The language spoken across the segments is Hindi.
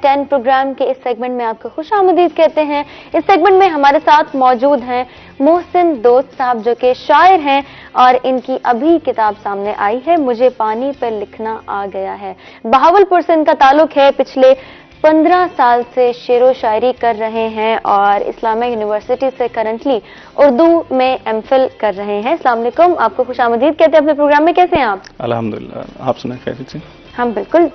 10 प्रोग्राम के इस सेगमेंट में आपको खुश आमदीद कहते हैं। इस सेगमेंट में हमारे साथ मौजूद हैं मोहसिन दोस्त साहब, जो कि शायर हैं और इनकी अभी किताब सामने आई है, मुझे पानी पर लिखना आ गया है। बहावलपुर से इनका ताल्लुक है। पिछले 15 साल से शेरो शायरी कर रहे हैं और इस्लामिक यूनिवर्सिटी से करंटली उर्दू में एमफिल कर रहे हैं। अस्सलाम वालेकुम, आपको खुश आमदीद कहते हैं अपने प्रोग्राम में। कैसे हैं आप? अल्हम्दुलिल्लाह, आप सुनाए खैरियत से? हम बिल्कुल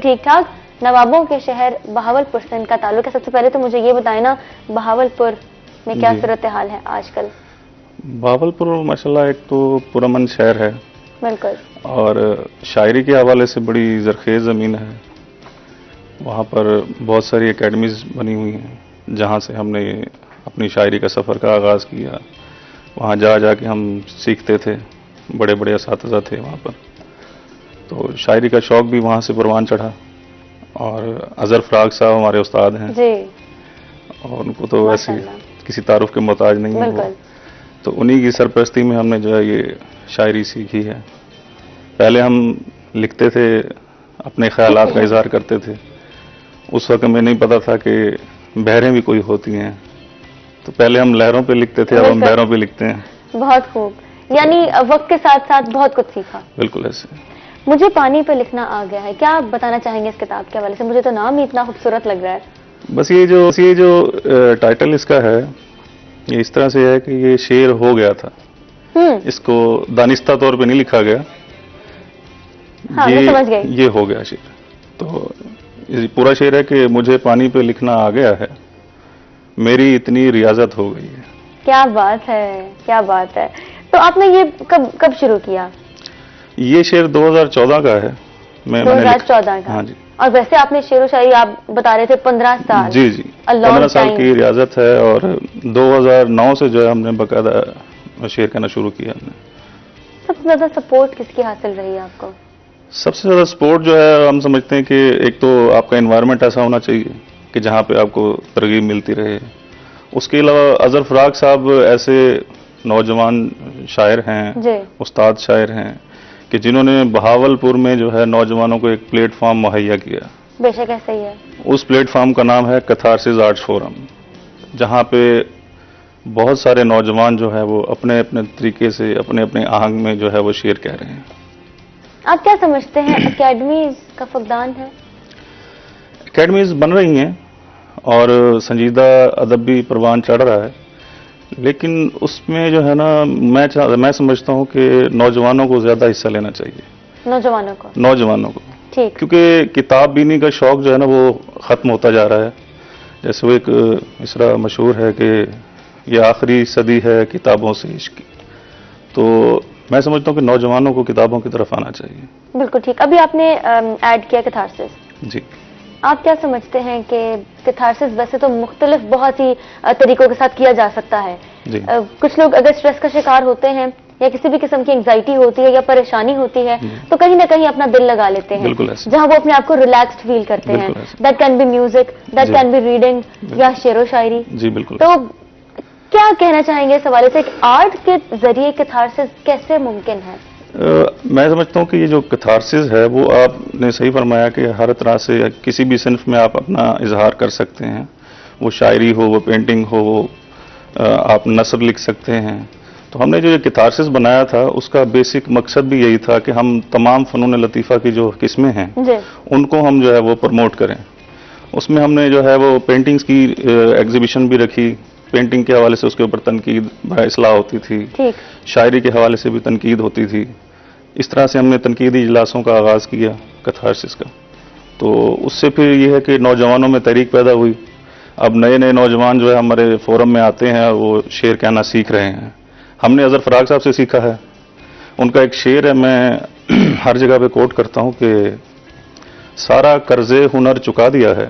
ठीक ठाक। नवाबों के शहर बहावलपुर से इनका ताल्लुक है। सबसे पहले तो मुझे ये बताएं ना, बहावलपुर में क्या सूरत हाल है आजकल? बहावलपुर माशाल्लाह एक तो पुरअमन शहर है। बिल्कुल। और शायरी के हवाले से बड़ी जरखेज ज़मीन है। वहाँ पर बहुत सारी एकेडमीज़ बनी हुई हैं जहाँ से हमने अपनी शायरी का सफ़र का आगाज़ किया। वहाँ जा के हम सीखते थे, बड़े बड़े असातिज़ा थे वहाँ पर। तो शायरी का शौक़ भी वहाँ से परवान चढ़ा। और अज़हर फ़राग साहब हमारे उस्ताद हैं जी, और उनको तो वैसे किसी तारुफ के मोहताज नहीं है वो। तो उन्हीं की सरपरस्ती में हमने जो है ये शायरी सीखी है। पहले हम लिखते थे, अपने ख्यालात का इज़हार करते थे। उस वक्त हमें नहीं पता था कि बहरें भी कोई होती हैं। तो पहले हम लहरों पे लिखते थे, अब हम बहरों पे लिखते हैं। बहुत खूब, यानी वक्त के साथ साथ बहुत कुछ सीखा। बिल्कुल ऐसे। मुझे पानी पे लिखना आ गया है, क्या आप बताना चाहेंगे इस किताब के हवाले से? मुझे तो नाम ही इतना खूबसूरत लग रहा है। बस ये जो टाइटल इसका है, ये इस तरह से है कि ये शेर हो गया था। इसको दानिस्ता तौर पे नहीं लिखा गया। हाँ, मैं समझ गई। ये हो गया शेर। तो ये पूरा शेर है कि मुझे पानी पे लिखना आ गया है, मेरी इतनी रियाजत हो गई है। क्या बात है, क्या बात है। तो आपने ये कब शुरू किया? ये शेर 2014 का है। 2014 का? हाँ जी। और वैसे आपने शेर व शायरी आप बता रहे थे 15 साल। जी 15 साल की रियाजत है। और 2009 से जो है हमने बाकायदा शेर कहना शुरू किया हमने। सबसे ज्यादा सपोर्ट किसकी हासिल रही है आपको? सबसे ज्यादा सपोर्ट जो है, हम समझते हैं कि एक तो आपका एनवायरनमेंट ऐसा होना चाहिए कि जहाँ पे आपको तरगीब मिलती रहे। उसके अलावा अज़हर फ़राग साहब ऐसे नौजवान शायर हैं, उस्ताद शायर हैं कि जिन्होंने बहावलपुर में जो है नौजवानों को एक प्लेटफॉर्म मुहैया किया। बेशक ऐसा ही है। उस प्लेटफॉर्म का नाम है कथारसिस आर्ट्स फोरम, जहाँ पे बहुत सारे नौजवान जो है वो अपने अपने तरीके से, अपने अपने आहंग में जो है वो शेर कह रहे हैं। आप क्या समझते हैं, एकेडमीज का फुकदान है? एकेडमीज बन रही हैं और संजीदा अदब भी परवान चढ़ रहा है, लेकिन उसमें जो है ना, मैं समझता हूँ कि नौजवानों को ज्यादा हिस्सा लेना चाहिए। नौजवानों को ठीक। क्योंकि किताब बीनी का शौक जो है ना वो खत्म होता जा रहा है। जैसे वो एक मिसरा मशहूर है कि ये आखिरी सदी है किताबों से इश्क की। तो मैं समझता हूँ कि नौजवानों को किताबों की तरफ आना चाहिए। बिल्कुल ठीक। अभी आपने ऐड किया कैथारसिस। जी। आप क्या समझते हैं कि कैथारसिस वैसे तो मुख्तलिफ बहुत ही तरीकों के साथ किया जा सकता है। कुछ लोग अगर स्ट्रेस का शिकार होते हैं या किसी भी किस्म की एंजाइटी होती है या परेशानी होती है तो कहीं ना कहीं अपना दिल लगा लेते हैं, जहां वो अपने आप को रिलैक्स्ड फील करते हैं। That can be music, that can be reading या शेरो शायरी। जी बिल्कुल। तो क्या कहना चाहेंगे इस हवाले से, आर्ट के जरिए कैथारसिस कैसे मुमकिन है? मैं समझता हूँ कि ये जो कैथारसिस है वो आपने सही फरमाया कि हर तरह से किसी भी सिन्फ में आप अपना इजहार कर सकते हैं। वो शायरी हो, वो पेंटिंग हो, वो आप नसर लिख सकते हैं। तो हमने जो ये कैथारसिस बनाया था उसका बेसिक मकसद भी यही था कि हम तमाम फ़नून लतीफ़ा की जो किस्में हैं उनको हम जो है वो प्रमोट करें। उसमें हमने जो है वो पेंटिंग्स की एग्जीबिशन भी रखी। पेंटिंग के हवाले से उसके ऊपर तनकीद इसलाह होती थी, शायरी के हवाले से भी तनकीद होती थी। इस तरह से हमने तनकीदी इजलासों का आगाज़ किया कैथारसिस का। तो उससे फिर ये है कि नौजवानों में तहरीक पैदा हुई। अब नए नए नौजवान जो है हमारे फोरम में आते हैं और वो शेर कहना सीख रहे हैं। हमने अज़हर फ़राग साहब से सीखा है। उनका एक शेर है, मैं हर जगह पे कोट करता हूँ कि सारा कर्जे हुनर चुका दिया है,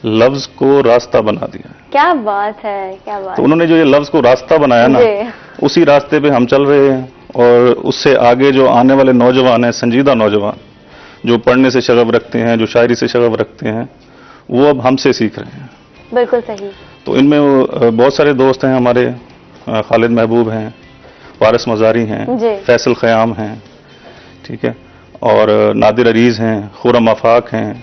लफ्ज को रास्ता बना दिया है। क्या बात है, क्या बात। तो उन्होंने जो ये लफ्ज को रास्ता बनाया ना, उसी रास्ते पे हम चल रहे हैं। और उससे आगे जो आने वाले नौजवान हैं, संजीदा नौजवान जो पढ़ने से शगफ रखते हैं, जो शायरी से शगफ रखते हैं, वो अब हमसे सीख रहे हैं। बिल्कुल सही। तो इनमें बहुत सारे दोस्त हैं हमारे, खालिद महबूब हैं, वारिस मज़ारी हैं, फैसल ख़याम हैं, ठीक है, और नादिर अरीज़ हैं, खुरम आफाक हैं।